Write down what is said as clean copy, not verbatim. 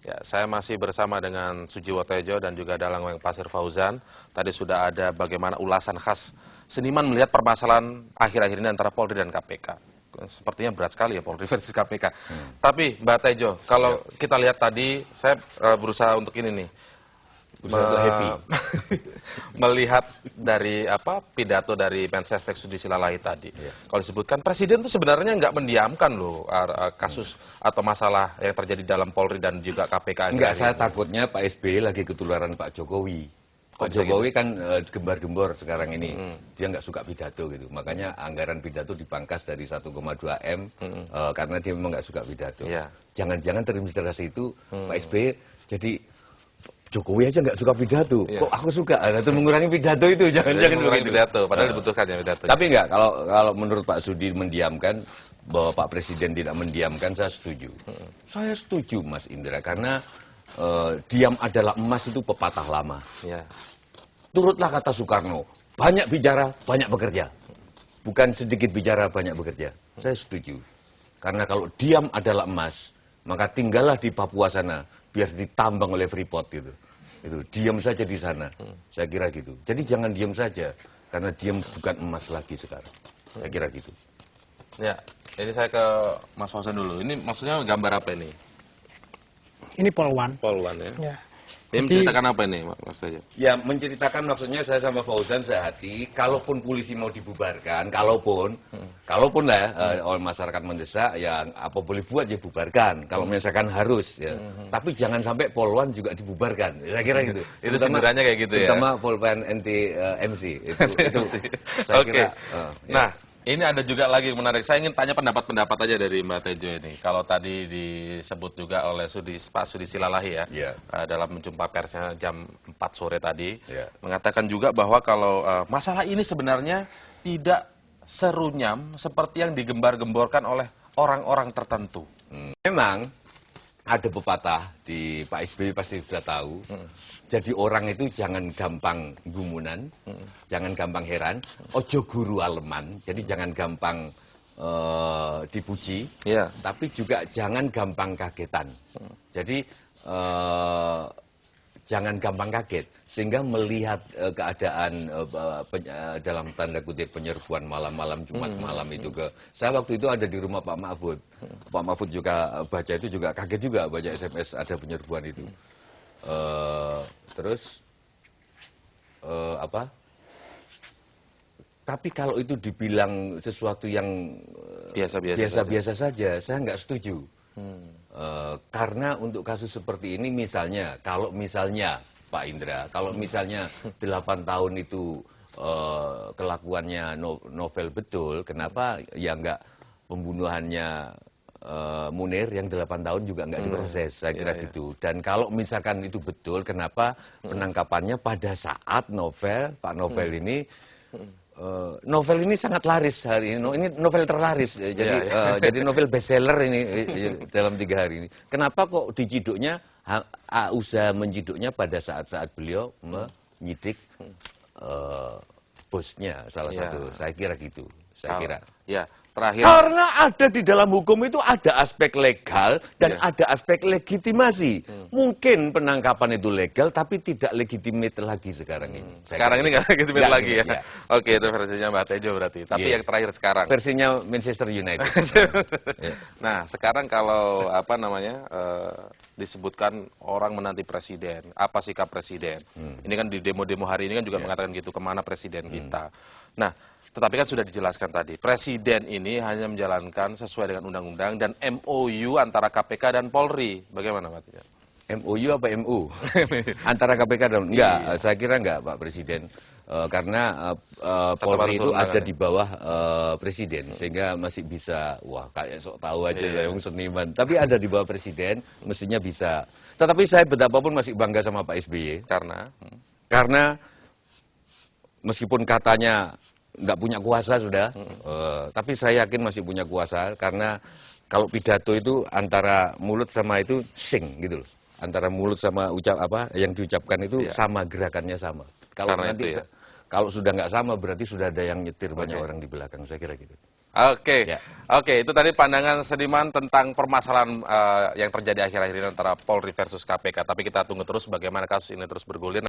Ya, saya masih bersama dengan Sujiwo Tejo dan juga Dalang Weng Pasir Fauzan. Tadi sudah ada bagaimana ulasan khas seniman melihat permasalahan akhir-akhir ini antara Polri dan KPK. Sepertinya berat sekali ya Polri versus KPK. Tapi Mbak Tejo, kalau kita lihat tadi, saya berusaha untuk ini nih. Happy. Melihat dari pidato dari Mensesnek Sudi Silalahi tadi. Kalau disebutkan Presiden itu sebenarnya nggak mendiamkan loh kasus atau masalah yang terjadi dalam Polri dan juga KPK. Enggak, saya takutnya Pak SBY lagi ketularan Pak Jokowi. Pak Jokowi kan gembar-gembor sekarang ini. Dia nggak suka pidato gitu. Makanya anggaran pidato dipangkas dari 1,2 M karena dia memang nggak suka pidato. Jangan-jangan terinspirasi itu Pak SBY jadi Jokowi aja nggak suka pidato, kok aku suka? Itu mengurangi pidato itu, jangan-jangan mengurangi pidato, padahal dibutuhkan ya pidato. Tapi enggak, kalau menurut Pak Sudi mendiamkan, bahwa Pak Presiden tidak mendiamkan, saya setuju. Saya setuju, Mas Indra, karena diam adalah emas itu pepatah lama. Turutlah kata Soekarno, banyak bicara, banyak bekerja. Bukan sedikit bicara, banyak bekerja. Saya setuju. Karena kalau diam adalah emas, maka tinggallah di Papua sana, biar ditambang oleh Freeport gitu. Itu diam saja di sana. Saya kira gitu. Jadi jangan diam saja, karena diam bukan emas lagi sekarang. Saya kira gitu. Ya, ini saya ke Mas Fauzan dulu. Ini maksudnya gambar apa ini? Ini Polwan. Polwan ya. Ya. Ini menceritakan apa ini, Mas Tejo? Ya, menceritakan maksudnya saya sama Fauzan sehati, kalaupun polisi mau dibubarkan, kalaupun lah oleh masyarakat mendesak, ya apa boleh buat ya bubarkan. Kalau misalkan harus, ya. Tapi jangan sampai Polwan juga dibubarkan. Saya kira gitu. Itu sindirannya kayak gitu ya. Terutama Polwan anti MC. Itu saya kira. Nah, ini ada juga lagi yang menarik. Saya ingin tanya pendapat-pendapat aja dari Mbak Tejo ini. Kalau tadi disebut juga oleh Pak Sudi Silalahi ya, dalam jumpa persnya jam 4 sore tadi, mengatakan juga bahwa kalau masalah ini sebenarnya tidak serunyam seperti yang digembar-gemborkan oleh orang-orang tertentu. Memang ada pepatah di Pak SBY pasti sudah tahu. Jadi orang itu jangan gampang gumunan, jangan gampang heran, ojo guru aleman. Jadi jangan gampang dipuji, tapi juga jangan gampang kagetan. Jadi jangan gampang kaget, sehingga melihat keadaan dalam tanda kutip penyerbuan malam-malam Jumat malam itu saya waktu itu ada di rumah Pak Mahfud. Pak Mahfud juga baca itu juga kaget juga baca SMS ada penyerbuan itu. Tapi kalau itu dibilang sesuatu yang biasa-biasa saja, saya nggak setuju. Karena untuk kasus seperti ini misalnya, kalau misalnya Pak Indra, kalau misalnya 8 tahun itu kelakuannya novel betul, kenapa ya nggak pembunuhannya Munir yang 8 tahun juga nggak diproses, saya kira gitu. Dan kalau misalkan itu betul, kenapa penangkapannya pada saat Pak Novel ini, novel ini sangat laris hari ini. Ini novel terlaris, jadi novel bestseller ini dalam 3 hari ini. Kenapa kok diciduknya, usaha menciduknya pada saat-saat beliau menyidik bosnya salah satu, saya kira gitu. Saya kira. Terakhir. Karena ada di dalam hukum itu ada aspek legal dan ada aspek legitimasi. Mungkin penangkapan itu legal tapi tidak legitimate lagi sekarang ini. Sekarang ini nggak legitimate lagi ya? Oke, itu versinya Mbak Tejo berarti. Tapi yang terakhir sekarang. Versinya Manchester United. Nah, sekarang kalau disebutkan orang menanti presiden, apa sikap presiden? Ini kan di demo-demo hari ini kan juga mengatakan gitu, kemana presiden kita. Nah, tetapi kan sudah dijelaskan tadi, Presiden ini hanya menjalankan sesuai dengan undang-undang dan MOU antara KPK dan Polri. Bagaimana Pak Tejo? MOU apa MU? Antara KPK dan... Enggak, saya kira enggak Pak Presiden. Karena Polri itu ada di bawah Presiden. Sehingga masih bisa, wah kayak sok tahu aja yang seniman. Tapi ada di bawah Presiden, mestinya bisa. Tetapi saya betapapun masih bangga sama Pak SBY. Karena meskipun katanya nggak punya kuasa sudah, tapi saya yakin masih punya kuasa karena kalau pidato itu antara mulut sama itu sing gitu loh, antara mulut sama yang diucapkan itu sama, gerakannya sama. Kalau nanti kalau sudah nggak sama berarti sudah ada yang nyetir banyak orang di belakang, saya kira gitu. Oke, oke, itu tadi pandangan Sediman tentang permasalahan yang terjadi akhir-akhir ini antara Polri versus KPK. Tapi kita tunggu terus bagaimana kasus ini terus bergulir.